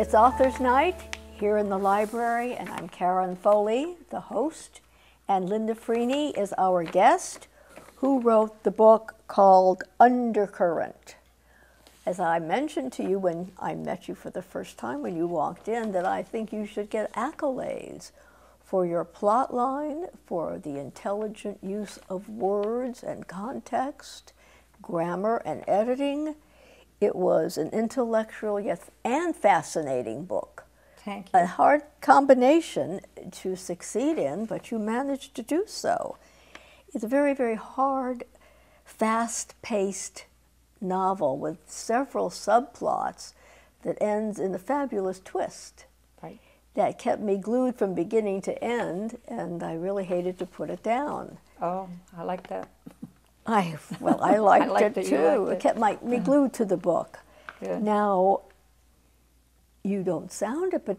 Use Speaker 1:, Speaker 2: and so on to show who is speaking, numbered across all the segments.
Speaker 1: It's Authors Night here in the library, and I'm Karen Foley, the host, and Linda Freeny is our guest, who wrote the book called Undercurrent. As I mentioned to you when I met you for the first time when you walked in, that I think you should get accolades for your plot line, for the intelligent use of words and context, grammar and editing. It was an intellectual and fascinating book.
Speaker 2: Thank you.
Speaker 1: A hard combination to succeed in, but you managed to do so. It's a very, very hard, fast-paced novel with several subplots that ends in a fabulous twist.
Speaker 2: Right.
Speaker 1: That kept me glued from beginning to end, and I really hated to put it down.
Speaker 2: Oh, I like that.
Speaker 1: I liked it too. It kept me glued to the book.
Speaker 2: Good.
Speaker 1: Now, you don't sound it, but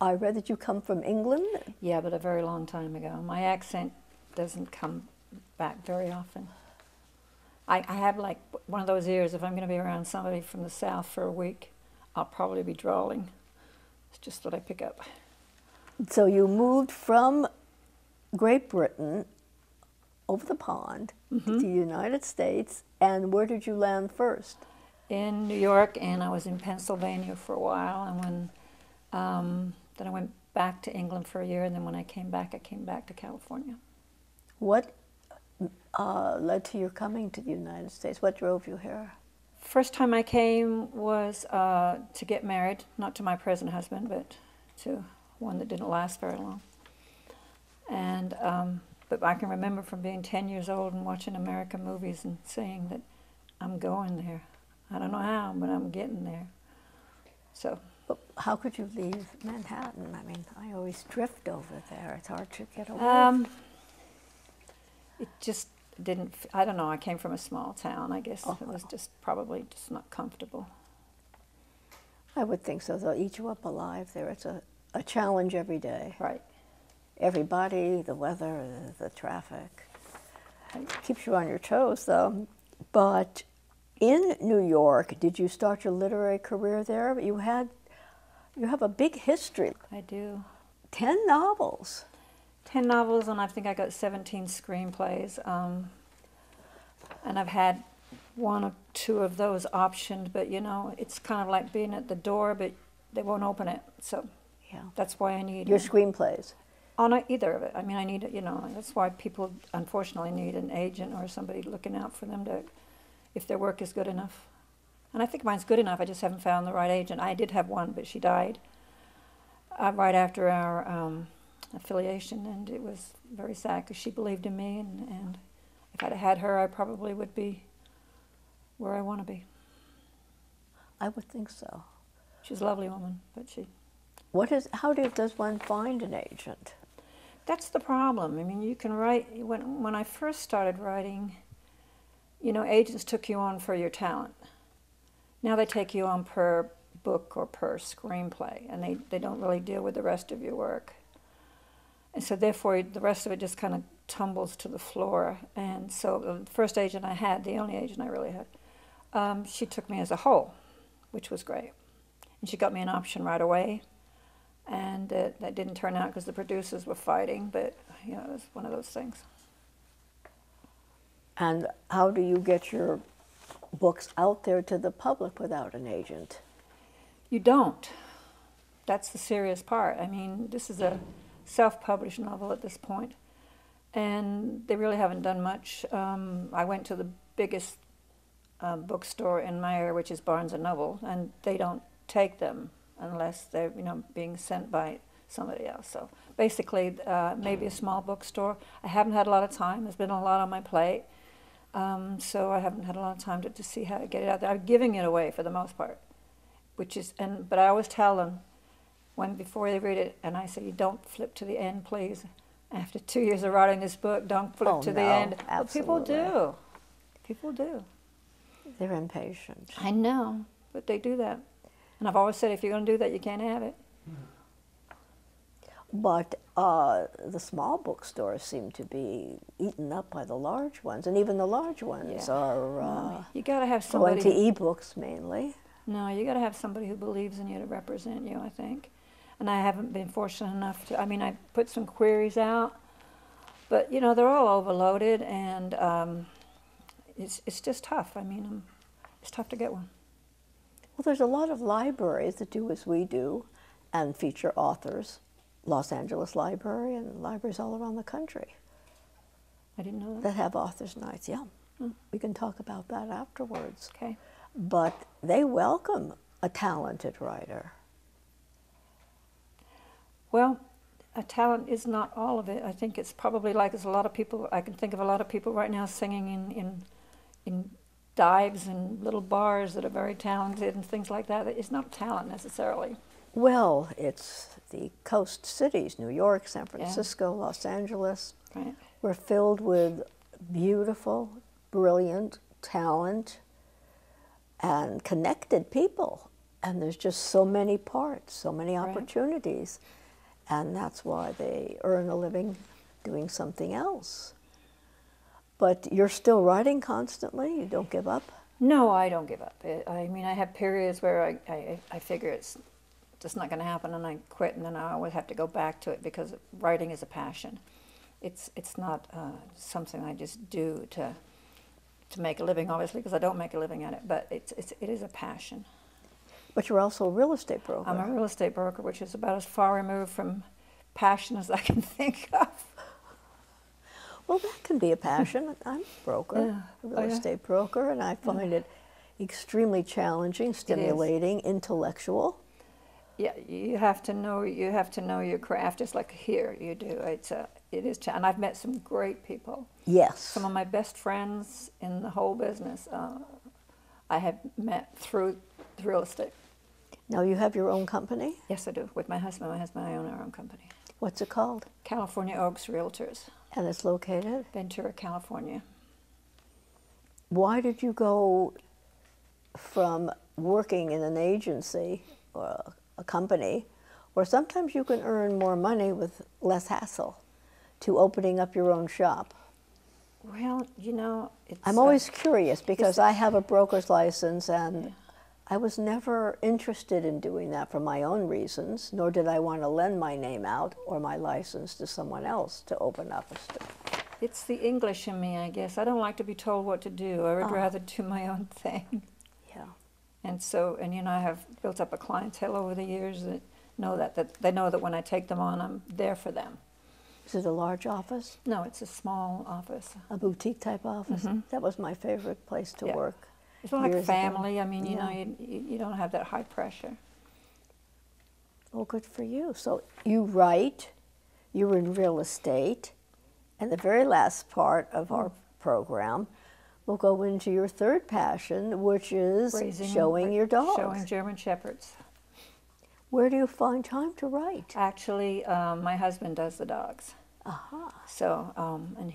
Speaker 1: I read that you come from England.
Speaker 2: Yeah, but a very long time ago. My accent doesn't come back very often. I have like one of those ears, if I'm going to be around somebody from the South for a week, I'll probably be drawling. It's just what I pick up.
Speaker 1: So you moved from Great Britain over the pond to the United States, and where did you land first?
Speaker 2: In New York, and I was in Pennsylvania for a while, and when then I went back to England for a year, and then when I came back to California.
Speaker 1: What led to your coming to the United States? What drove you here?
Speaker 2: First time I came was to get married, not to my present husband, but to one that didn't last very long. And but I can remember from being 10 years old and watching American movies and saying that I'm going there. I don't know how, but I'm getting there. So.
Speaker 1: But how could you leave Manhattan? I mean, I always drift over there. It's hard to get away.
Speaker 2: It just didn't, I don't know, I came from a small town, I guess. It was just probably just not comfortable.
Speaker 1: I would think so. They'll eat you up alive there. It's a challenge every day.
Speaker 2: Right.
Speaker 1: Everybody, the weather, the traffic. It keeps you on your toes, though. But in New York, did you start your literary career there? You have a big history.
Speaker 2: I do.
Speaker 1: 10 novels.
Speaker 2: 10 novels, and I think I got 17 screenplays. And I've had one or two of those optioned, but you know, it's kind of like being at the door, but they won't open it. So yeah, that's why I need
Speaker 1: your screenplays.
Speaker 2: Oh, not either of it. I mean, I need, you know, that's why people unfortunately need an agent or somebody looking out for them to, if their work is good enough. And I think mine's good enough. I just haven't found the right agent. I did have one, but she died right after our affiliation, and it was very sad because she believed in me, and if I'd had her, I probably would be where I want to be.
Speaker 1: I would think so.
Speaker 2: She's a lovely woman, but she...
Speaker 1: How does one find an agent?
Speaker 2: That's the problem. I mean, you can write, when I first started writing, you know, agents took you on for your talent. Now they take you on per book or per screenplay, and they don't really deal with the rest of your work. And so therefore, the rest of it just kind of tumbles to the floor. And so the first agent I had, the only agent I really had, she took me as a whole, which was great. And she got me an option right away. And that didn't turn out because the producers were fighting, but you know, it was one of those things. And
Speaker 1: how do you get your books out there to the public without an agent?
Speaker 2: You don't. That's the serious part. I mean, this is a self-published novel at this point, and they really haven't done much. I went to the biggest bookstore in my area, which is Barnes & Noble, and they don't take them unless they're, you know, being sent by somebody else. So basically, maybe a small bookstore. I haven't had a lot of time. There's been a lot on my plate, so I haven't had a lot of time to see how to get it out there. I'm giving it away for the most part, but I always tell them before they read it, and I say, you don't flip to the end, please. After 2 years of writing this book, don't flip to the end. But people do. People do.
Speaker 1: They're impatient.
Speaker 2: I know, but they do that. And I've always said, if you're going to do that, you can't have it.
Speaker 1: But the small bookstores seem to be eaten up by the large ones, and even the large ones are
Speaker 2: you got to have somebody
Speaker 1: going to e-books mainly.
Speaker 2: No, you got to have somebody who believes in you to represent you, I think. And I haven't been fortunate enough to, I mean, I put some queries out, but, you know, they're all overloaded, and it's just tough. I mean, it's tough to get one.
Speaker 1: Well, there's a lot of libraries that do as we do and feature authors. Los Angeles Library and libraries all around the country
Speaker 2: I didn't know that.
Speaker 1: that have authors' nights, yeah. We can talk about that afterwards.
Speaker 2: Okay.
Speaker 1: But they welcome a talented writer.
Speaker 2: Well, a talent is not all of it. I think it's probably like there's a lot of people, I can think of a lot of people right now singing in dives and little bars that are very talented and things like that. It's not talent necessarily.
Speaker 1: Well, it's the coast cities, New York, San Francisco, Los Angeles.
Speaker 2: Right.
Speaker 1: We're filled with beautiful, brilliant talent and connected people. And there's just so many parts, so many opportunities. And that's why they earn a living doing something else. But you're still writing constantly? You don't give up?
Speaker 2: No, I don't give up. I mean, I have periods where I figure it's just not going to happen, and I quit, and then I always have to go back to it because writing is a passion. It's not something I just do to make a living, obviously, because I don't make a living at it, but it is a passion.
Speaker 1: But you're also a real estate broker.
Speaker 2: I'm a real estate broker, which is about as far removed from passion as I can think of.
Speaker 1: Well, that can be a passion. I'm a broker, a real estate broker, and I find it extremely challenging, stimulating, intellectual.
Speaker 2: Yeah, you have to know your craft, just like here you do. It is, and I've met some great people.
Speaker 1: Yes.
Speaker 2: Some of my best friends in the whole business, I have met through real estate.
Speaker 1: Now you have your own company?
Speaker 2: Yes, I do. With my husband. My husband and I own our own company.
Speaker 1: What's it called?
Speaker 2: California Oaks Realtors.
Speaker 1: And it's located?
Speaker 2: Ventura, California.
Speaker 1: Why did you go from working in an agency or a company, where sometimes you can earn more money with less hassle, to opening up your own shop?
Speaker 2: Well, you know,
Speaker 1: I'm always curious because I have a broker's license, and I was never interested in doing that for my own reasons, nor did I want to lend my name out or my license to someone else to open up a store.
Speaker 2: It's the English in me, I guess. I don't like to be told what to do. I would rather do my own thing.
Speaker 1: Yeah.
Speaker 2: And so, and you know, I have built up a clientele over the years that know that they know that when I take them on, I'm there for them.
Speaker 1: Is it a large office?
Speaker 2: No, it's a small office.
Speaker 1: A boutique type office? That was my favorite place to work.
Speaker 2: It's more like family. I mean, you know, you don't have that high pressure.
Speaker 1: Well, good for you. So you write, you're in real estate, and the very last part of our program, we'll go into your third passion, which is showing your dogs.
Speaker 2: Showing German Shepherds.
Speaker 1: Where do you find time to write?
Speaker 2: Actually, my husband does the dogs.
Speaker 1: Aha.
Speaker 2: So, and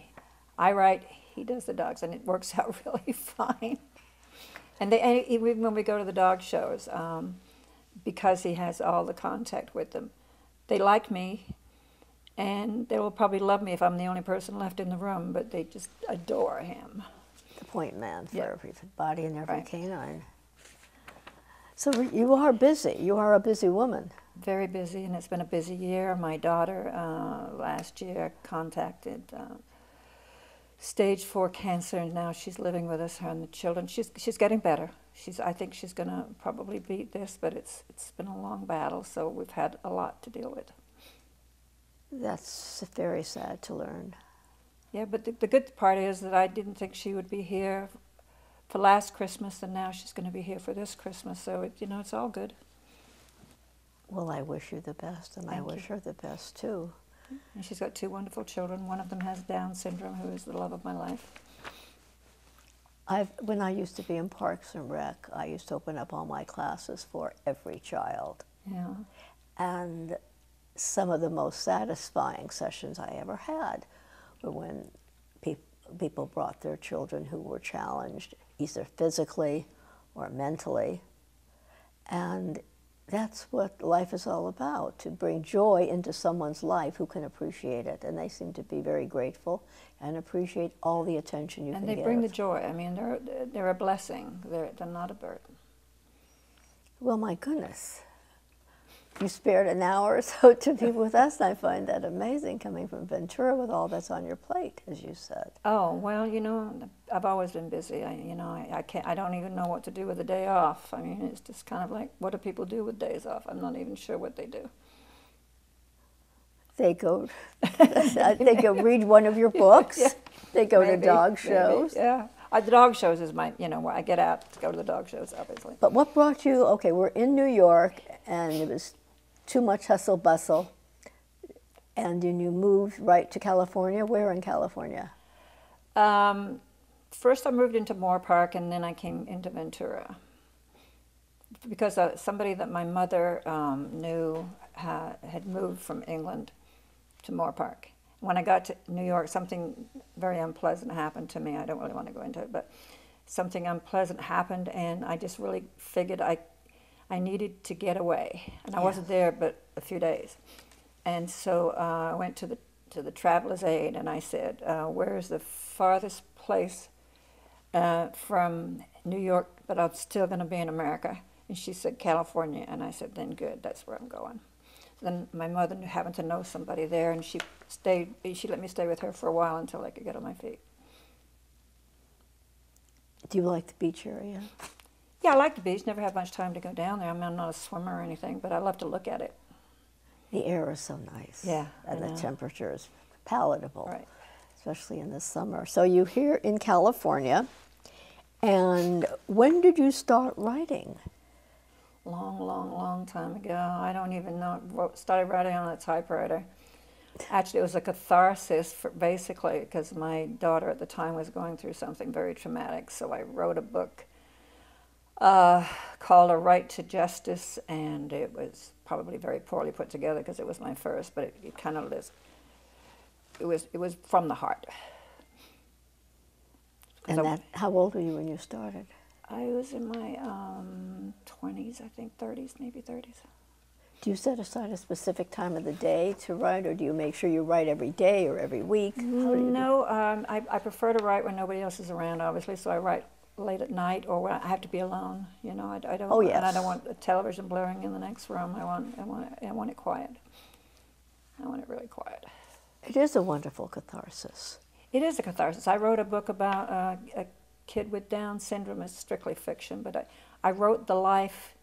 Speaker 2: I write, he does the dogs, and it works out really fine. And even when we go to the dog shows, because he has all the contact with them, they like me, and they will probably love me if I'm the only person left in the room, but they just adore him.
Speaker 1: The point man for everybody and every canine. So you are busy. You are a busy woman.
Speaker 2: Very busy, and it's been a busy year. My daughter last year contacted stage 4 cancer, and now she's living with us, her and the children. She's getting better. I think she's going to probably beat this, but it's been a long battle, so we've had a lot to deal with.
Speaker 1: That's very sad to learn.
Speaker 2: Yeah, but the good part is that I didn't think she would be here for last Christmas, and now she's going to be here for this Christmas, so you know, it's all good.
Speaker 1: Well, I wish you the best, and I wish her the best too.
Speaker 2: And she's got 2 wonderful children. One of them has Down syndrome, who is the love of my life.
Speaker 1: When I used to be in Parks and Rec, I used to open up all my classes for every child.
Speaker 2: Yeah.
Speaker 1: And some of the most satisfying sessions I ever had were when people brought their children who were challenged, either physically or mentally. And that's what life is all about, to bring joy into someone's life who can appreciate it. And they seem to be very grateful and appreciate all the attention you can give.
Speaker 2: And they bring the joy. I mean, they're a blessing. They're not a burden.
Speaker 1: Well, my goodness. You spared an hour or so to be with us, and I find that amazing coming from Ventura with all that's on your plate, as you said.
Speaker 2: Oh, well, you know, I've always been busy. I can't, I don't even know what to do with a day off. I mean, it's just kind of like, what do people do with days off? I'm not even sure what they do.
Speaker 1: They go read one of your books.
Speaker 2: Yeah.
Speaker 1: They go
Speaker 2: Maybe,
Speaker 1: to dog shows.
Speaker 2: Maybe, yeah. The dog shows is my, where I get out to go to the dog shows, obviously.
Speaker 1: But what brought you, okay, we're in New York, and it was too much hustle bustle, and then you moved right to California. Where in California?
Speaker 2: First I moved into Moore Park, and then I came into Ventura. Because somebody that my mother knew had moved from England to Moore Park. When I got to New York, something very unpleasant happened to me. I don't really want to go into it, but something unpleasant happened, and I just really figured I needed to get away. And I wasn't there but a few days. And so I went to the Traveler's Aid, and I said, where is the farthest place from New York, but I'm still going to be in America? And she said, California. And I said, then good, that's where I'm going. Then my mother happened to know somebody there, and she let me stay with her for a while until I could get on my feet.
Speaker 1: Do you like the beach area?
Speaker 2: Yeah, I like the beach. Never had much time to go down there. I mean, I'm not a swimmer or anything, but I love to look at it.
Speaker 1: The air is so nice.
Speaker 2: Yeah,
Speaker 1: and
Speaker 2: I
Speaker 1: the
Speaker 2: know.
Speaker 1: temperature is palatable,
Speaker 2: Right.
Speaker 1: especially in the summer. So you're here in California, and when did you start writing?
Speaker 2: Long time ago. I don't even know. Started writing on a typewriter. Actually, it was a catharsis, basically, because my daughter at the time was going through something very traumatic. So I wrote a book called A Right to Justice, and it was probably very poorly put together because it was my first, but it kind of it was from the heart.
Speaker 1: And how old were you when you started?
Speaker 2: I was in my 20s, I think, 30s, maybe 30s.
Speaker 1: Do you set aside a specific time of the day to write, or do you make sure you write every day or every week? How do you
Speaker 2: No, I prefer to write when nobody else is around, obviously, so I write late at night or when I have to be alone. I don't.
Speaker 1: Oh, yes.
Speaker 2: And I don't want a television blaring in the next room. I want it quiet. I want it really quiet.
Speaker 1: It is a wonderful catharsis.
Speaker 2: It is a catharsis. I wrote a book about a kid with Down syndrome. It's strictly fiction, but I wrote the life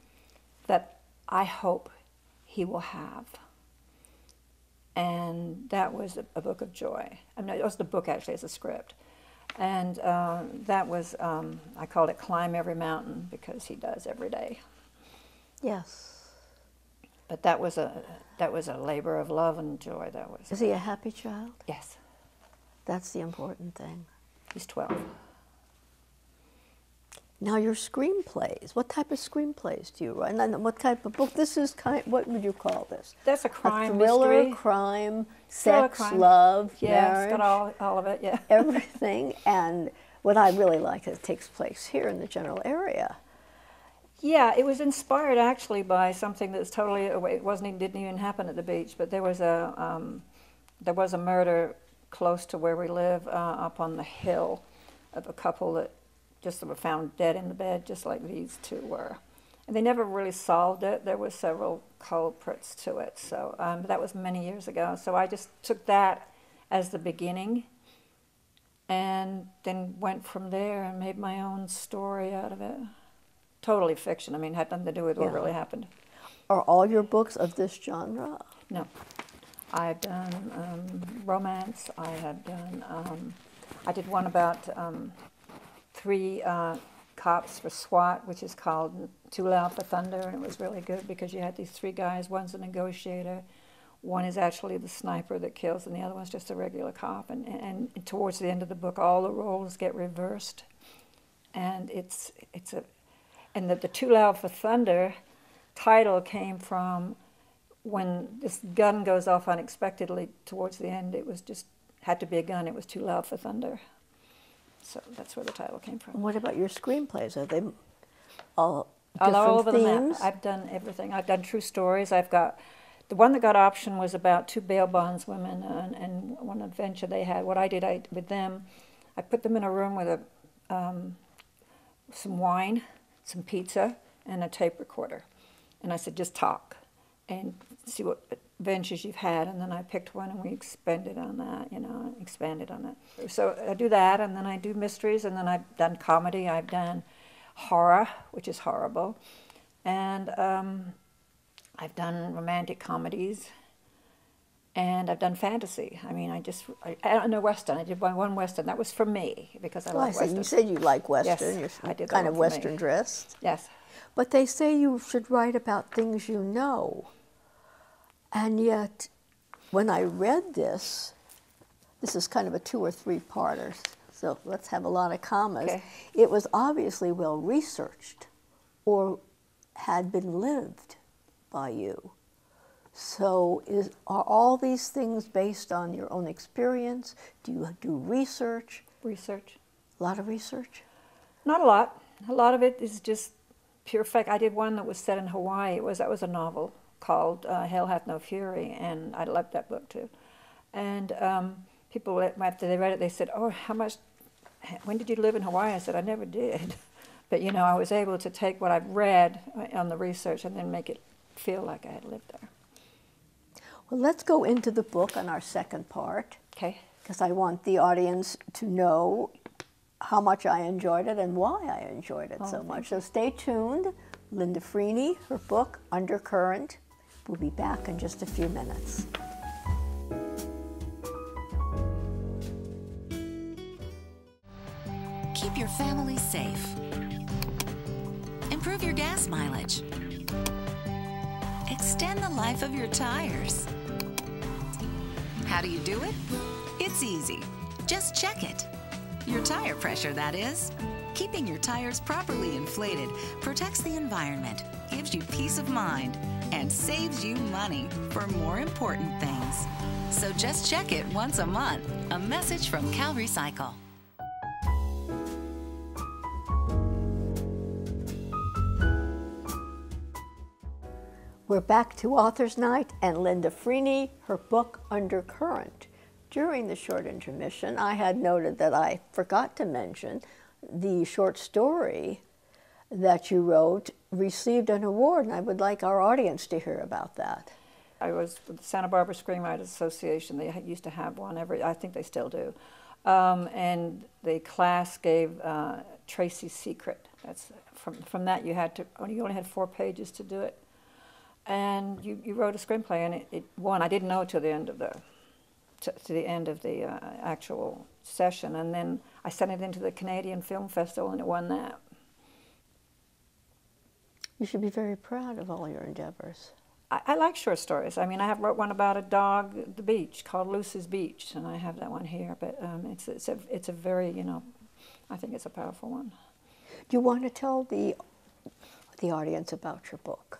Speaker 2: that I hope he will have. And that was a book of joy. I mean, it was the book, actually, as a script. And that was, I called it Climb Every Mountain, because he does every day.
Speaker 1: Yes.
Speaker 2: But that was a labor of love and joy. That was.
Speaker 1: Is he a happy child?
Speaker 2: Yes.
Speaker 1: That's the important thing.
Speaker 2: He's 12.
Speaker 1: Now your screenplays, what type of screenplays do you write? And what type of book? This is what would you call this?
Speaker 2: That's a crime
Speaker 1: A thriller,
Speaker 2: mystery.
Speaker 1: crime,
Speaker 2: Thriller,
Speaker 1: sex,
Speaker 2: crime.
Speaker 1: love,
Speaker 2: Yeah,
Speaker 1: marriage.
Speaker 2: it's got all of it, yeah.
Speaker 1: Everything. And what I really like is it takes place here in the general area.
Speaker 2: Yeah, it was inspired actually by something that's totally, didn't even happen at the beach, but there was a murder close to where we live, up on the hill, of a couple that were found dead in the bed, just like these two were. And they never really solved it. There were several culprits to it. So that was many years ago. So I just took that as the beginning and then went from there and made my own story out of it. Totally fiction. I mean, it had nothing to do with what really happened.
Speaker 1: Are all your books of this genre?
Speaker 2: No. I've done romance. I have done, I did one about 3 cops for SWAT, which is called Too Loud for Thunder, and it was really good because you had these 3 guys. One's a negotiator, one is actually the sniper that kills, and the other one's just a regular cop. And towards the end of the book, all the roles get reversed, and the Too Loud for Thunder title came from when this gun goes off unexpectedly towards the end. It was just had to be a gun. It was too loud for thunder. So that's where the title came from.
Speaker 1: What about your screenplays? Are they all
Speaker 2: All over
Speaker 1: different
Speaker 2: the
Speaker 1: themes?
Speaker 2: map. I've done everything. I've done true stories. I've got the one that got optioned was about 2 bail bondswomen and one adventure they had. What I did with them, I put them in a room with some wine, some pizza, and a tape recorder. And I said, just talk and see what adventures you've had. And then I picked one and we expanded on that, expanded on that. So I do that, and then I do mysteries, and then I've done comedy, I've done horror, which is horrible, and I've done romantic comedies, and I've done fantasy. I mean, I don't know Western. I did one Western. That was for me, because I like Western.
Speaker 1: You said you like Western.
Speaker 2: Yes,
Speaker 1: You're
Speaker 2: I did
Speaker 1: kind
Speaker 2: that
Speaker 1: of
Speaker 2: one for
Speaker 1: Western
Speaker 2: me.
Speaker 1: dressed.
Speaker 2: Yes.
Speaker 1: But they say you should write about things you know. And yet, when I read this is kind of a 2 or 3-parter, so let's have a lot of commas.
Speaker 2: Okay.
Speaker 1: It was obviously well researched or had been lived by you. So are all these things based on your own experience? Do you do research?
Speaker 2: Research.
Speaker 1: A lot of research?
Speaker 2: Not a lot. A lot of it is just pure fact. I did one that was set in Hawaii. That was a novel called Hell Hath No Fury, and I loved that book too. And people, after they read it, they said, "Oh, when did you live in Hawaii?" I said, "I never did." But I was able to take what I've read on the research and then make it feel like I had lived there.
Speaker 1: Well, let's go into the book on our second part.
Speaker 2: Okay.
Speaker 1: Because I want the audience to know how much I enjoyed it and why I enjoyed it so much. So stay tuned. Linda Freeny, her book, Undercurrent. We'll be back in just a few minutes.
Speaker 3: Keep your family safe. Improve your gas mileage. Extend the life of your tires. How do you do it? It's easy. Just check it. Your tire pressure, that is. Keeping your tires properly inflated protects the environment, gives you peace of mind, and saves you money for more important things. So just check it once a month. A message from Cal Recycle.
Speaker 1: We're back to Author's Night and Linda Freeny, her book Undercurrent. During the short intermission, I had noted that I forgot to mention the short story that you wrote received an award, and I would like our audience to hear about that. I
Speaker 2: was with the Santa Barbara Screenwriters Association. They used to have one I think they still do. And the class gave Tracy's Secret. That's from that you only had 4 pages to do it. And you wrote a screenplay, and it won. I didn't know it till the end of the actual session, and then I sent it into the Canadian Film Festival, and it won that.
Speaker 1: You should be very proud of all your endeavors.
Speaker 2: I like short stories. I mean, I wrote one about a dog at the beach called Lucy's Beach, and I have that one here. But it's a very I think it's a powerful one.
Speaker 1: Do you want to tell the audience about your book?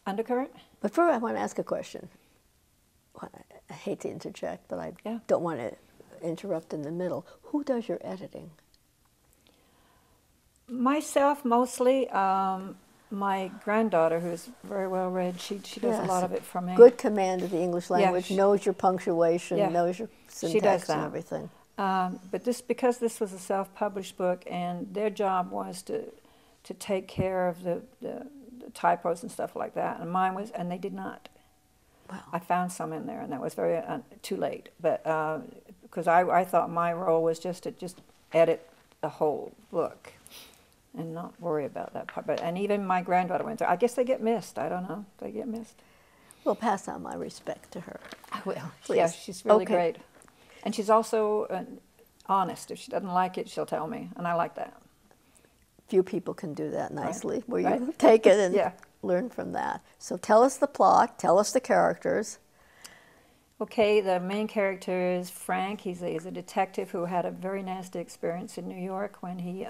Speaker 2: Undercurrent?
Speaker 1: But first, I want to ask a question. I hate to interject, but I don't want to interrupt in the middle. Who does your editing?
Speaker 2: Myself, mostly. My granddaughter, who's very well read, she does a lot of it for me.
Speaker 1: Good command of the English language, knows your punctuation, knows your syntax
Speaker 2: she does that.
Speaker 1: and everything.
Speaker 2: But because this was a self-published book, and their job was to take care of the typos and stuff like that, and mine was, and they did not.
Speaker 1: Wow.
Speaker 2: I found some in there, and that was very too late. But because I thought my role was just to edit the whole book and not worry about that part. And even my granddaughter went through. I guess they get missed. I don't know. They get missed.
Speaker 1: Well, pass on my respect to her.
Speaker 2: I will.
Speaker 1: Please.
Speaker 2: Yeah, she's really great, and she's also honest. If she doesn't like it, she'll tell me, and I like that.
Speaker 1: Few people can do that nicely, where you take it and learn from that. So tell us the plot, tell us the characters.
Speaker 2: Okay, the main character is Frank. He's a detective who had a very nasty experience in New York when he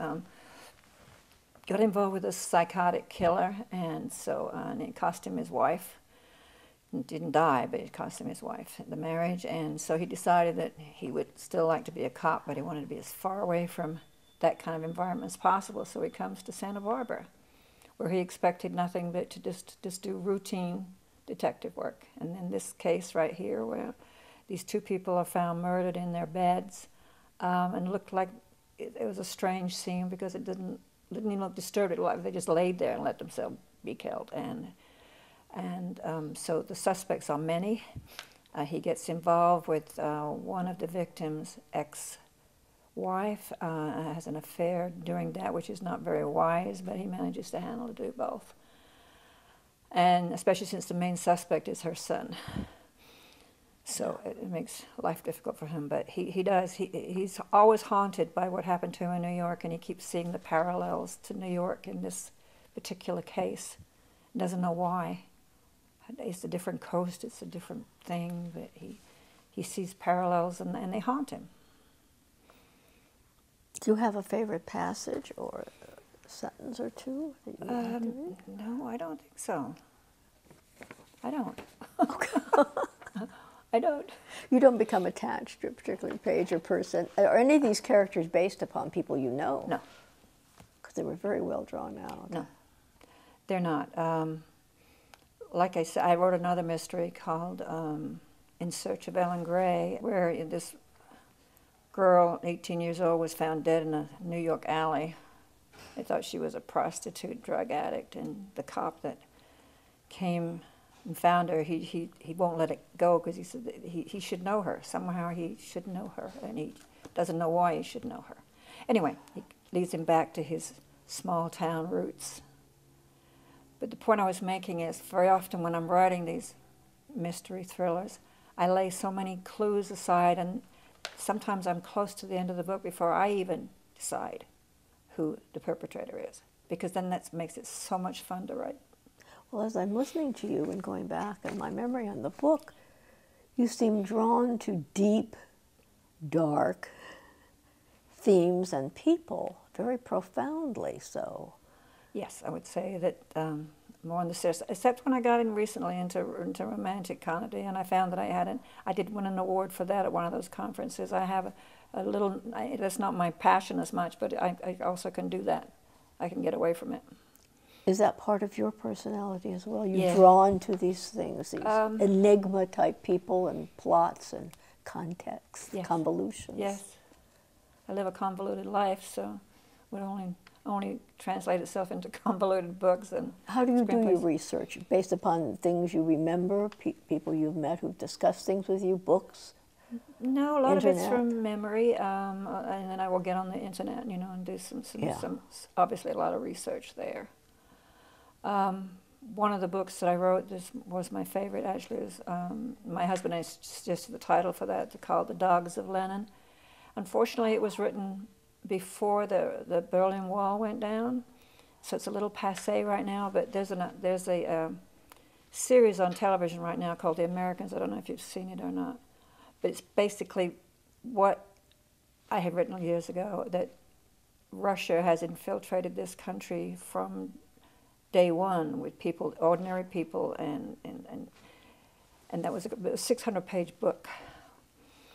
Speaker 2: got involved with a psychotic killer, and so and it cost him his wife. He didn't die, but it cost him his wife, the marriage, and so he decided that he would still like to be a cop, but he wanted to be as far away from that kind of environment as possible. So he comes to Santa Barbara, where he expected nothing but to just do routine detective work. And in this case right here, where these 2 people are found murdered in their beds, and it looked like it was a strange scene because it didn't didn't even look disturbed at life. They just laid there and let themselves be killed. And so the suspects are many. He gets involved with one of the victims' ex-wife, has an affair during that, which is not very wise, but he manages to handle to do both. And especially since the main suspect is her son. So it makes life difficult for him. But he's always haunted by what happened to him in New York, and he keeps seeing the parallels to New York in this particular case. Doesn't know why. It's a different coast, it's a different thing, but he sees parallels and they haunt him.
Speaker 1: Do you have a favorite passage or a sentence or two that you would like to read?
Speaker 2: No, I don't think so. I don't. I don't.
Speaker 1: You don't become attached to a particular page or person. Are any of these characters based upon people you know?
Speaker 2: No.
Speaker 1: Because they were very well drawn out.
Speaker 2: No, they're not. Like I said, I wrote another mystery called In Search of Ellen Gray, where this girl, 18 years old, was found dead in a New York alley. They thought she was a prostitute, drug addict, and the cop that came and found her, he won't let it go because he said that he should know her. Somehow he should know her, and he doesn't know why he should know her. Anyway, he leads him back to his small town roots. But the point I was making is very often when I'm writing these mystery thrillers, I lay so many clues aside, and sometimes I'm close to the end of the book before I even decide who the perpetrator is, because then that makes it so much fun to write.
Speaker 1: Well, as I'm listening to you and going back in my memory on the book, you seem drawn to deep, dark themes and people, very profoundly so.
Speaker 2: Yes, I would say that more on the serious, except when I got in recently into romantic comedy, and I found that I did win an award for that at one of those conferences. I have a little, that's not my passion as much, but I also can do that. I can get away from it.
Speaker 1: Is that part of your personality as well? You're
Speaker 2: Yeah.
Speaker 1: drawn to these things, these enigma-type people and plots and contexts,
Speaker 2: Yes.
Speaker 1: convolutions.
Speaker 2: Yes. I live a convoluted life, so it would only translate itself into convoluted books and
Speaker 1: How do you do your
Speaker 2: screenplays.
Speaker 1: research? Based upon things you remember, people you've met who've discussed things with you, books?
Speaker 2: No, a lot of it's
Speaker 1: Internet.
Speaker 2: from memory, and then I will get on the internet, and do some obviously a lot of research there. One of the books that I wrote, this was my favorite actually, is my husband and I suggested the title for that, called The Dogs of Lenin. Unfortunately, it was written before the Berlin Wall went down, so it's a little passé right now, but there's a series on television right now called The Americans. I don't know if you've seen it or not, but it's basically what I had written years ago, that Russia has infiltrated this country from day one with people, ordinary people, and that was a 600-page book.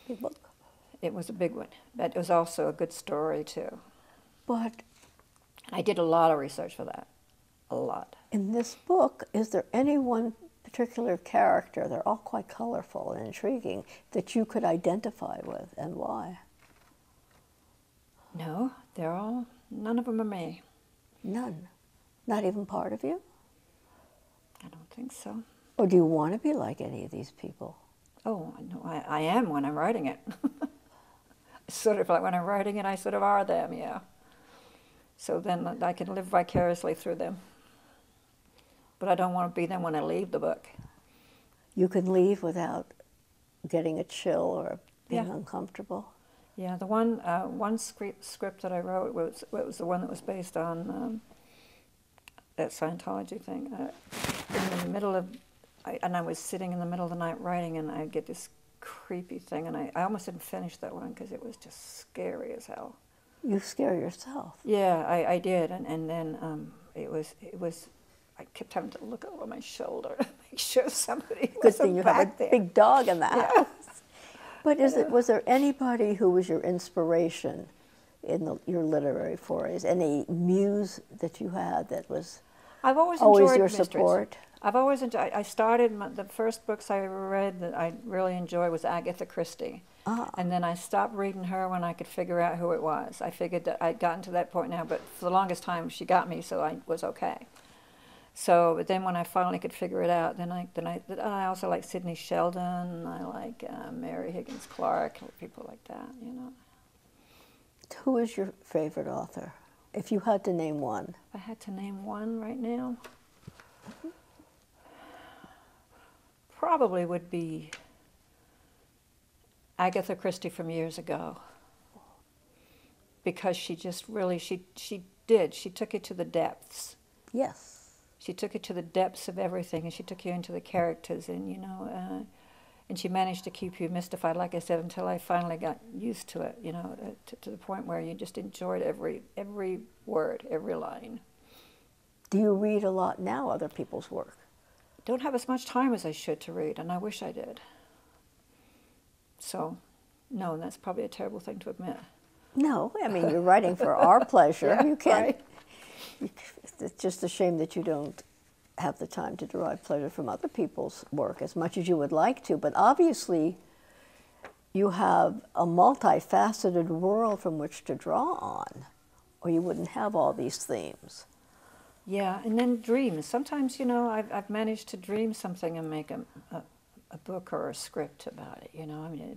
Speaker 1: Big book.
Speaker 2: It was a big one, but it was also a good story too.
Speaker 1: But
Speaker 2: I did a lot of research for that, a lot.
Speaker 1: in this book, is there any one particular character, they're all quite colorful and intriguing, that you could identify with, and why?
Speaker 2: No, none of them are me.
Speaker 1: None. Not even part of you?
Speaker 2: I don't think so.
Speaker 1: Or do you want to be like any of these people?
Speaker 2: Oh, no, I am when I'm writing it. Sort of like when I'm writing it, I sort of are them, yeah. So then I can live vicariously through them. But I don't want to be them when I leave the book.
Speaker 1: You can leave without getting a chill or being uncomfortable?
Speaker 2: Yeah, the one script that I wrote was the one that was based on that Scientology thing. In the middle of, I was sitting in the middle of the night writing, and I get this creepy thing, and I almost didn't finish that one because it was just scary as hell.
Speaker 1: You scare yourself.
Speaker 2: Yeah, I did, and then it was. I kept having to look over my shoulder to make sure somebody
Speaker 1: Good
Speaker 2: wasn't
Speaker 1: thing you have
Speaker 2: back
Speaker 1: a
Speaker 2: there.
Speaker 1: big dog in the
Speaker 2: Yeah.
Speaker 1: house. But was there anybody who was your inspiration in your literary forays? Any muse that you had that was
Speaker 2: I've always
Speaker 1: always
Speaker 2: enjoyed
Speaker 1: your
Speaker 2: mysteries.
Speaker 1: support?
Speaker 2: I've always enjoyed. I started the first books I read that I really enjoyed was Agatha Christie, and then I stopped reading her when I could figure out who it was. I figured that I'd gotten to that point now, but for the longest time she got me, so I was okay. So, but then when I finally could figure it out, then I also like Sidney Sheldon. I like Mary Higgins Clark, people like that. You know.
Speaker 1: Who is your favorite author, if you had to name one?
Speaker 2: If I had to name one right now. Probably would be Agatha Christie from years ago, because she just really, she took it to the depths.
Speaker 1: Yes.
Speaker 2: She took it to the depths of everything, and she took you into the characters, and you know, and she managed to keep you mystified, like I said, until I finally got used to it, you know, to the point where you just enjoyed every word, every line.
Speaker 1: Do you read a lot now, other people's work?
Speaker 2: Don't have as much time as I should to read, and I wish I did. So, no, that's probably a terrible thing to admit.
Speaker 1: No, I mean, you're writing for our pleasure.
Speaker 2: Yeah,
Speaker 1: you can't.
Speaker 2: right.
Speaker 1: It's just a shame that you don't have the time to derive pleasure from other people's work as much as you would like to. But obviously, you have a multifaceted world from which to draw on, or you wouldn't have all these themes.
Speaker 2: Yeah, and then dreams. Sometimes, you know, I've managed to dream something and make a book or a script about it, you know. I mean,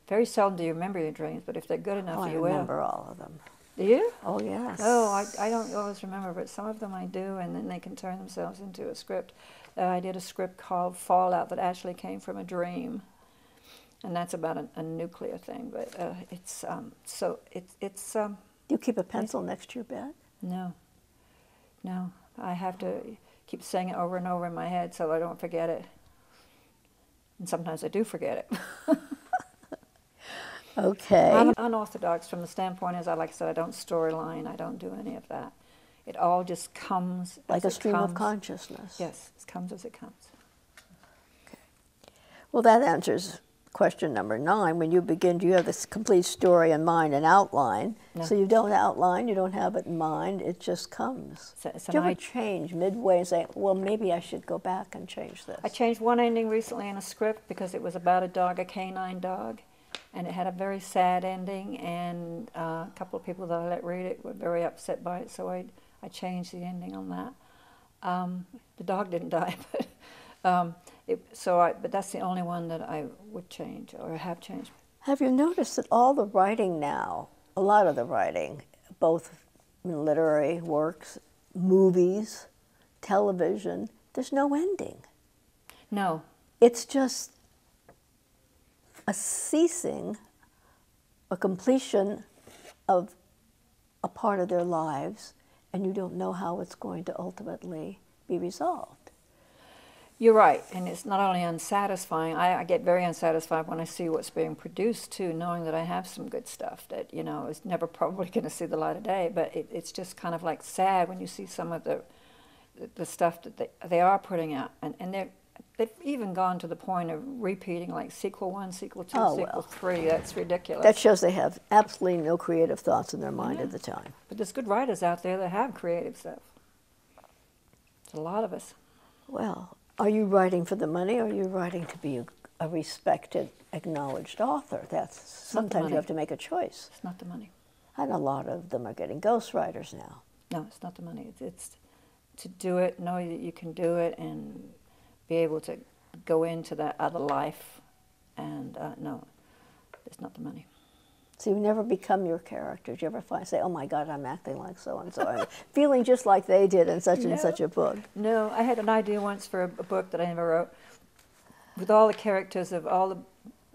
Speaker 2: very seldom do you remember your dreams, but if they're good enough, you will.
Speaker 1: I remember all of them.
Speaker 2: Do you?
Speaker 1: Oh, yes.
Speaker 2: Oh, I don't always remember, but some of them I do, and then they can turn themselves into a script. I did a script called Fallout that actually came from a dream, and that's about a nuclear thing, but it's. Do
Speaker 1: you keep a pencil next to your bed?
Speaker 2: No. No, I have to keep saying it over and over in my head so I don't forget it. And sometimes I do forget it.
Speaker 1: Okay.
Speaker 2: I'm unorthodox from the standpoint as, like I said, I don't storyline, I don't do any of that. It all just comes
Speaker 1: like a
Speaker 2: as it
Speaker 1: stream
Speaker 2: comes.
Speaker 1: of consciousness.
Speaker 2: Yes, it comes as it comes.
Speaker 1: Okay. Well, that answers question number 9. When you begin, do you have this complete story in mind and outline?
Speaker 2: No.
Speaker 1: So you don't outline, you don't have it in mind, it just comes. Do you ever change midway and say, well, maybe I should go back and change this?
Speaker 2: I changed one ending recently in a script because it was about a dog, a canine dog, and it had a very sad ending, and a couple of people that I let read it were very upset by it, so I changed the ending on that. The dog didn't die, but but that's the only one that I would change or have changed.
Speaker 1: Have you noticed that all the writing now, a lot of the writing, both in literary works, movies, television, there's no ending?
Speaker 2: No.
Speaker 1: It's just a ceasing, a completion of a part of their lives, and you don't know how it's going to ultimately be resolved.
Speaker 2: You're right, and it's not only unsatisfying. I get very unsatisfied when I see what's being produced too, knowing that I have some good stuff that, you know, is never probably going to see the light of day. But it's just kind of like sad when you see some of the stuff that they are putting out, and they've even gone to the point of repeating like sequel 1, sequel 2, sequel 3. That's ridiculous.
Speaker 1: That shows they have absolutely no creative thoughts in their mind at the time.
Speaker 2: But there's good writers out there that have creative stuff. There's a lot of us.
Speaker 1: Well, are you writing for the money, or are you writing to be a respected, acknowledged author? That's sometimes you have to make a choice.
Speaker 2: It's not the money.
Speaker 1: And a lot of them are getting ghostwriters now.
Speaker 2: No, it's not the money. It's to do it, know that you can do it, and be able to go into that other life. And no, it's not the money.
Speaker 1: So you never become your character. Do you ever say, oh my God, I'm acting like so-and-so, I'm feeling just like they did in such and such a book?
Speaker 2: No, I had an idea once for a book that I never wrote, with all the characters of all the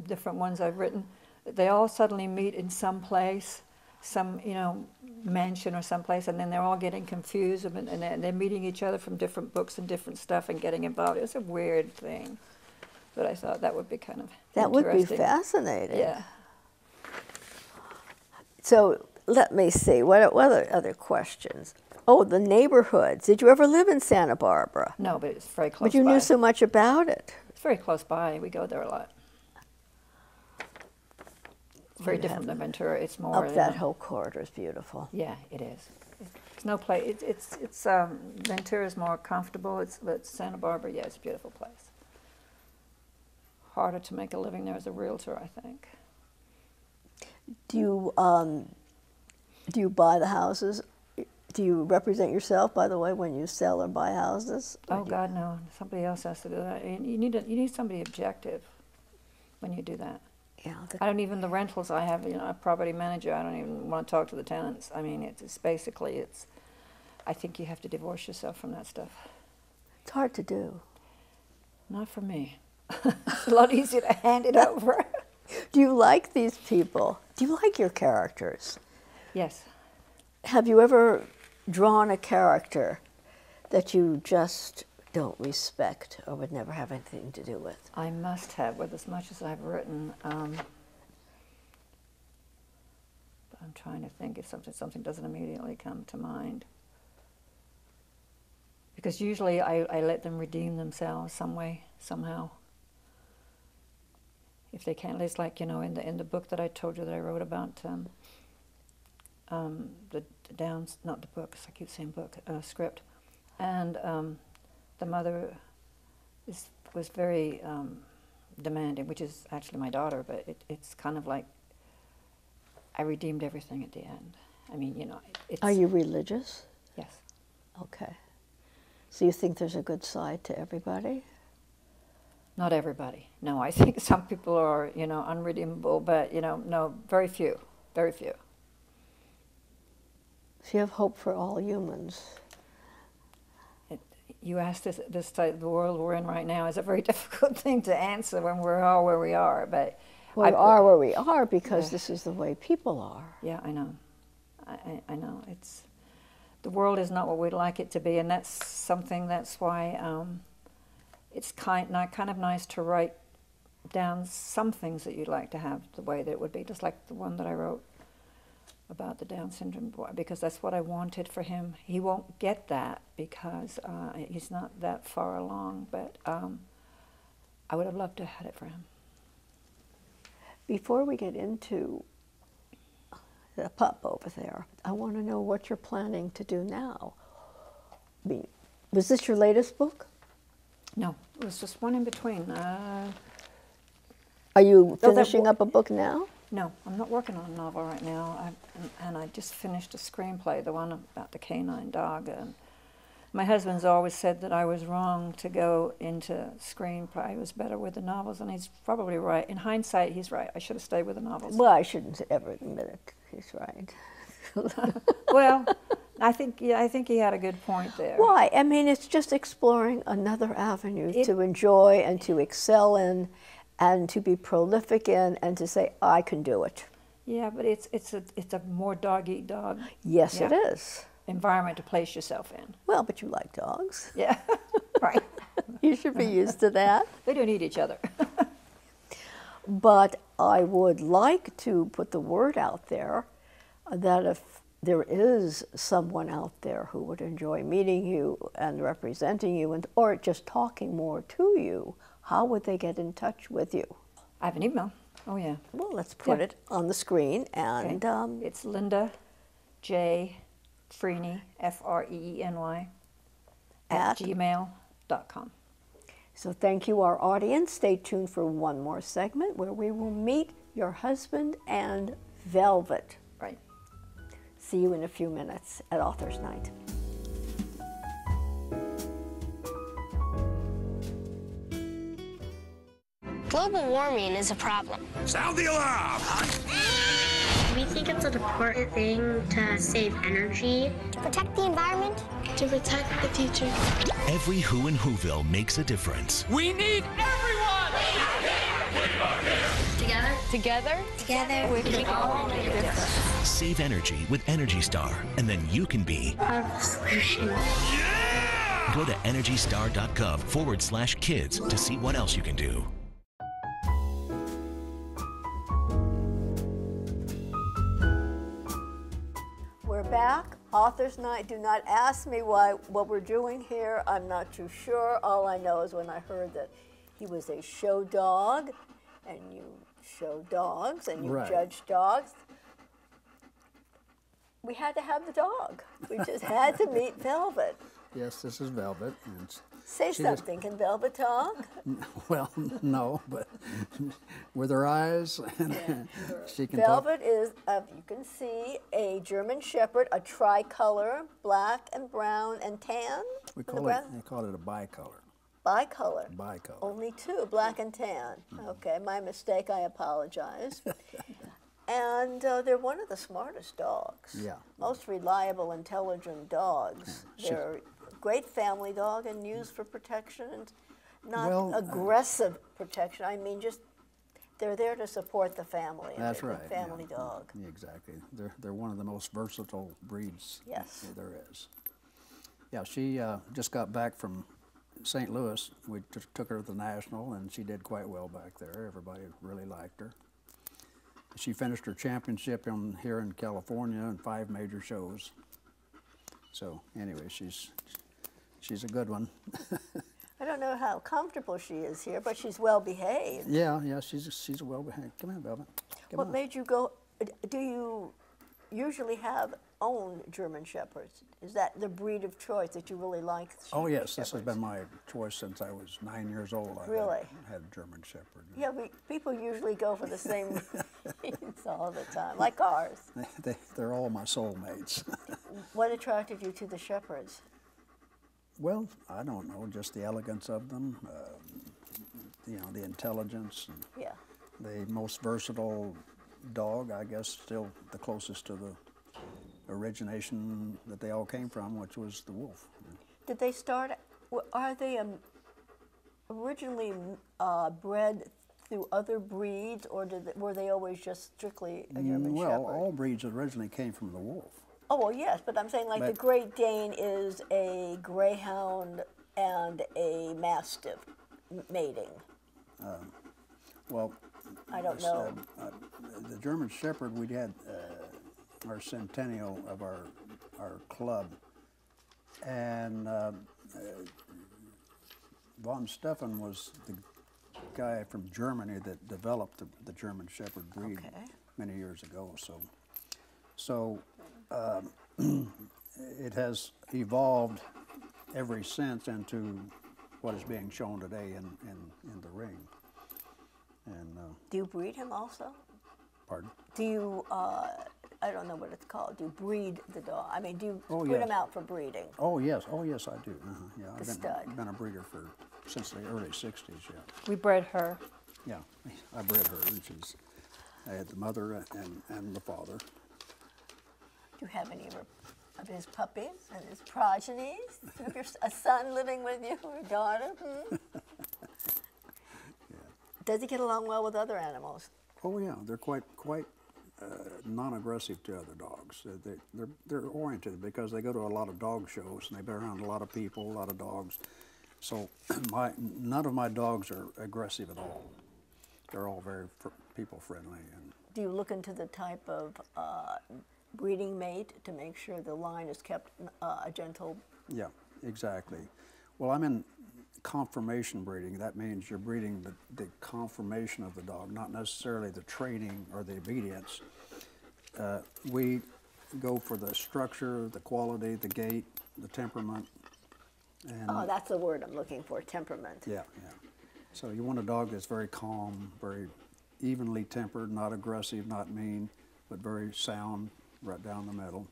Speaker 2: different ones I've written. They all suddenly meet in some place, some, you know, mansion or someplace, and then they're all getting confused, and they're meeting each other from different books and different stuff and getting involved. It's a weird thing, but I thought that would be kind of
Speaker 1: that would be fascinating.
Speaker 2: Yeah.
Speaker 1: So let me see, what other questions? Oh, the neighborhoods. Did you ever live in Santa Barbara?
Speaker 2: No, but it's very close by.
Speaker 1: But you knew so much about it.
Speaker 2: It's very close by. We go there a lot. It's very different than Ventura. It's more...
Speaker 1: Up that whole corridor is beautiful.
Speaker 2: Yeah, it is. It's no place. It's Ventura's more comfortable. But Santa Barbara, yeah, it's a beautiful place. Harder to make a living there as a realtor, I think.
Speaker 1: Do you buy the houses? Do you represent yourself, by the way, when you sell or buy houses?
Speaker 2: Oh God, no! Somebody else has to do that. You need somebody objective when you do that.
Speaker 1: Yeah.
Speaker 2: I don't even the rentals I have. A property manager. I don't even want to talk to the tenants. I mean, it's basically I think you have to divorce yourself from that stuff.
Speaker 1: It's hard to do.
Speaker 2: Not for me. It's a lot easier to hand it over.
Speaker 1: Do you like these people? Do you like your characters?
Speaker 2: Yes.
Speaker 1: Have you ever drawn a character that you just don't respect or would never have anything to do with?
Speaker 2: I must have, with as much as I've written. But I'm trying to think if something doesn't immediately come to mind. Because usually I let them redeem themselves some way, somehow. If they can't, it's like, in the book that I told you that I wrote about the Downs, not the book, 'cause I keep saying book, script. And the mother was very demanding, which is actually my daughter, but it's kind of like I redeemed everything at the end. I mean, it's...
Speaker 1: Are you religious?
Speaker 2: Yes.
Speaker 1: Okay. So you think there's a good side to everybody?
Speaker 2: Not everybody. No, I think some people are, unredeemable, but, no, very few, very few.
Speaker 1: So you have hope for all humans.
Speaker 2: You asked this type, the world we're in right now is a very difficult thing to answer when we're all where we are. But
Speaker 1: we are where we are because this is the way people are.
Speaker 2: Yeah, I know. I know. The world is not what we'd like it to be, and that's why it's kind of nice to write down some things that you'd like to have the way that it would be, just like the one that I wrote about the Down syndrome boy, because that's what I wanted for him. He won't get that because he's not that far along, but I would have loved to have had it for him.
Speaker 1: Before we get into the pup over there, I want to know what you're planning to do now. Was this your latest book?
Speaker 2: No, it was just one in between.
Speaker 1: Are you finishing up a book now?
Speaker 2: No, I'm not working on a novel right now, and I just finished a screenplay, the one about the canine dog. And my husband's always said that I was wrong to go into screenplay. I was better with the novels, and he's probably right. In hindsight, he's right. I should have stayed with the novels.
Speaker 1: Well, I shouldn't ever admit it. He's right.
Speaker 2: Well, I think he had a good point there.
Speaker 1: Why? I mean, it's just exploring another avenue to enjoy and to excel in, and to be prolific in, and to say, I can do it.
Speaker 2: Yeah, but it's a more dog-eat-dog.
Speaker 1: Yes, it is.
Speaker 2: Environment to place yourself in.
Speaker 1: Well, but you like dogs.
Speaker 2: Yeah, right.
Speaker 1: You should be used to that.
Speaker 2: They don't eat each other.
Speaker 1: But I would like to put the word out there that if there is someone out there who would enjoy meeting you and representing you, or just talking more to you, how would they get in touch with you?
Speaker 2: I have an email. Oh, yeah.
Speaker 1: Well, let's put it on the screen. And
Speaker 2: it's Linda J. Freeny, Freeny, at gmail.com.
Speaker 1: So thank you, our audience. Stay tuned for one more segment where we will meet your husband and Velvet.
Speaker 2: Right.
Speaker 1: See you in a few minutes at Author's Night.
Speaker 4: Global warming is a problem.
Speaker 5: Sound the alarm!
Speaker 4: We think it's an important thing to save energy, to protect the environment, to protect the future.
Speaker 5: Every who in Whoville makes a difference.
Speaker 6: We need everyone!
Speaker 4: Together?
Speaker 7: Together?
Speaker 4: Together, we can all make a difference.
Speaker 5: Save energy with Energy Star, and then you can be
Speaker 4: Part of the solution.
Speaker 5: Yeah! Go to EnergyStar.gov/kids to see what else you can do.
Speaker 1: We're back. Author's Night. Do not ask me what we're doing here. I'm not too sure. All I know is when I heard that he was a show dog, and you show dogs, and you judge dogs. we had to have the dog. We just had to meet Velvet.
Speaker 7: Yes, this is Velvet. And
Speaker 1: Say
Speaker 7: she just-
Speaker 1: something. Can Velvet talk?
Speaker 7: well, no, but with her eyes, she can talk.
Speaker 1: Velvet is, you can see, a German Shepherd, a tricolor, black and brown and tan.
Speaker 7: They call it a bicolor.
Speaker 1: Bicolor.
Speaker 7: Bicolor.
Speaker 1: Only two, black and tan. Okay, my mistake. I apologize. And they're one of the smartest dogs.
Speaker 7: Yeah.
Speaker 1: Most reliable, intelligent dogs. They're a great family dog and used for protection, and not aggressive protection. I mean, just they're there to support the family.
Speaker 7: That's
Speaker 1: They're a
Speaker 7: right.
Speaker 1: family
Speaker 7: yeah.
Speaker 1: dog.
Speaker 7: Yeah, exactly. They're one of the most versatile breeds there is. Yeah, she just got back from St. Louis. We took her to the National, and she did quite well back there. Everybody really liked her. She finished her championship here in California in 5 major shows. So anyway, she's a good one.
Speaker 1: I don't know how comfortable she is here, but she's well behaved.
Speaker 7: Yeah, she's well behaved. Come here, Velvet.
Speaker 1: What made you go? Do you usually own German Shepherds? Is that the breed of choice that you really like?
Speaker 7: Oh yes, this has been my choice since I was 9 years old.
Speaker 1: Really?
Speaker 7: I had a German Shepherd.
Speaker 1: Yeah, people usually go for the same breeds all the time, like ours.
Speaker 7: They're all my soulmates.
Speaker 1: What attracted you to the Shepherds?
Speaker 7: Well, I don't know, just the elegance of them, the intelligence. And
Speaker 1: Yeah.
Speaker 7: the most versatile dog, I guess, still the closest to the origination that they all came from, which was the wolf.
Speaker 1: Did they start? Are they originally bred through other breeds, or were they always just strictly a German Shepherd?
Speaker 7: Well, all breeds originally came from the wolf.
Speaker 1: Oh, well, yes, but I'm saying like the Great Dane is a greyhound and a mastiff mating.
Speaker 7: Well,
Speaker 1: I don't know.
Speaker 7: The German Shepherd, we had our centennial of our club, and von Stephan was the guy from Germany that developed the German Shepherd breed many years ago. So it has evolved ever since into what is being shown today in the ring. And
Speaker 1: Do you breed him also?
Speaker 7: pardon?
Speaker 1: Do you, I don't know what it's called, do you breed the dog? I mean, do you put
Speaker 7: yes.
Speaker 1: him out for breeding?
Speaker 7: Oh yes, I do. Yeah,
Speaker 1: I've
Speaker 7: been a breeder since the early '60s. Yeah.
Speaker 2: We bred her.
Speaker 7: Yeah, I bred her. I had the mother and the father.
Speaker 1: Do you have any of his puppies and his progenies? Do you have a son living with you or a daughter? Does he get along well with other animals?
Speaker 7: Oh yeah, they're quite non-aggressive to other dogs. They're oriented because they go to a lot of dog shows and they've been around a lot of people, a lot of dogs. So none of my dogs are aggressive at all. They're all very people friendly. And
Speaker 1: do you look into the type of breeding mate to make sure the line is kept a gentle?
Speaker 7: Yeah, exactly. Well, I'm in conformation breeding. That means you're breeding the conformation of the dog, not necessarily the training or the obedience. We go for the structure, the quality, the gait, the temperament. And
Speaker 1: that's the word I'm looking for, temperament.
Speaker 7: Yeah. So you want a dog that's very calm, very evenly tempered, not aggressive, not mean, but very sound, right down the middle.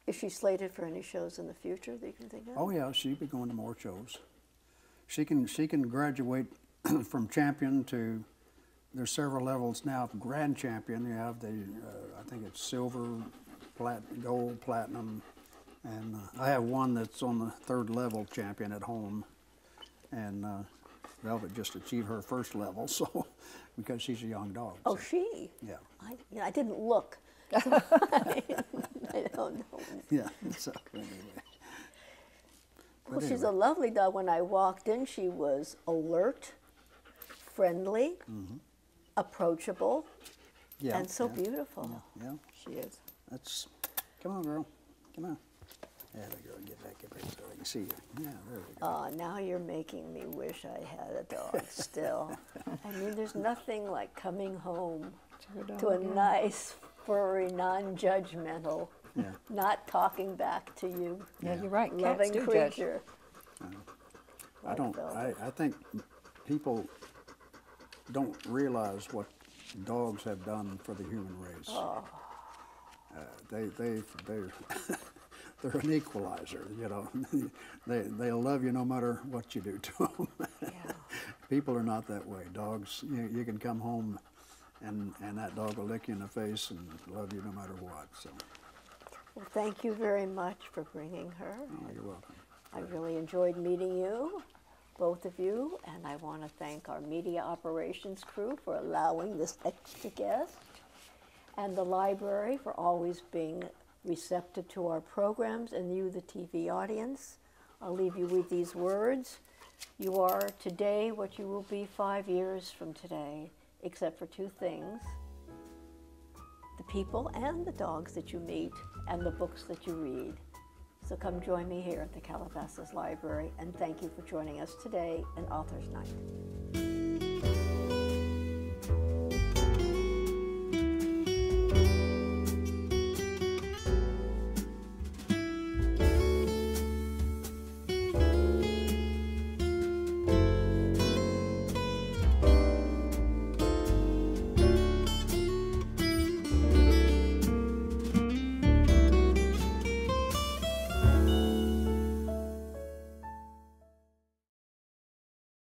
Speaker 1: Is she slated for any shows in the future that you can think of?
Speaker 7: Oh yeah, she'd be going to more shows. She can graduate from champion to, there's several levels now of grand champion. You have I think it's silver, gold, platinum, and I have one that's on the 3rd level champion at home. And Velvet just achieved her 1st level, so because she's a young dog.
Speaker 1: Oh,
Speaker 7: so.
Speaker 1: she?
Speaker 7: Yeah.
Speaker 1: I didn't look. I don't know.
Speaker 7: Yeah. So anyway.
Speaker 1: Well, she's a lovely dog. When I walked in, she was alert, friendly, approachable, and so beautiful.
Speaker 7: Yeah.
Speaker 1: She is.
Speaker 7: Come on, girl. Come on. Yeah, the girl, get back here so I can see you. Yeah, there we go.
Speaker 1: Now you're making me wish I had a dog still. I mean, there's nothing like coming home to a nice furry, non-judgmental,
Speaker 7: Yeah.
Speaker 1: not talking back to you,
Speaker 2: Yeah, you're right. Cats
Speaker 1: loving
Speaker 2: do judge.
Speaker 1: creature.
Speaker 7: I think people don't realize what dogs have done for the human race. They're they're an equalizer, you know. They'll love you no matter what you do to them.
Speaker 1: Yeah.
Speaker 7: People are not that way. Dogs, you can come home and that dog will lick you in the face and love you no matter what. So,
Speaker 1: Well, thank you very much for bringing her.
Speaker 7: oh, you're welcome.
Speaker 1: I really enjoyed meeting you, both of you, and I want to thank our media operations crew for allowing this extra guest, and the library for always being receptive to our programs, and you, the TV audience. I'll leave you with these words. You are today what you will be 5 years from today, except for two things: the people and the dogs that you meet, and the books that you read. So come join me here at the Calabasas Library, and thank you for joining us today in Author's Night.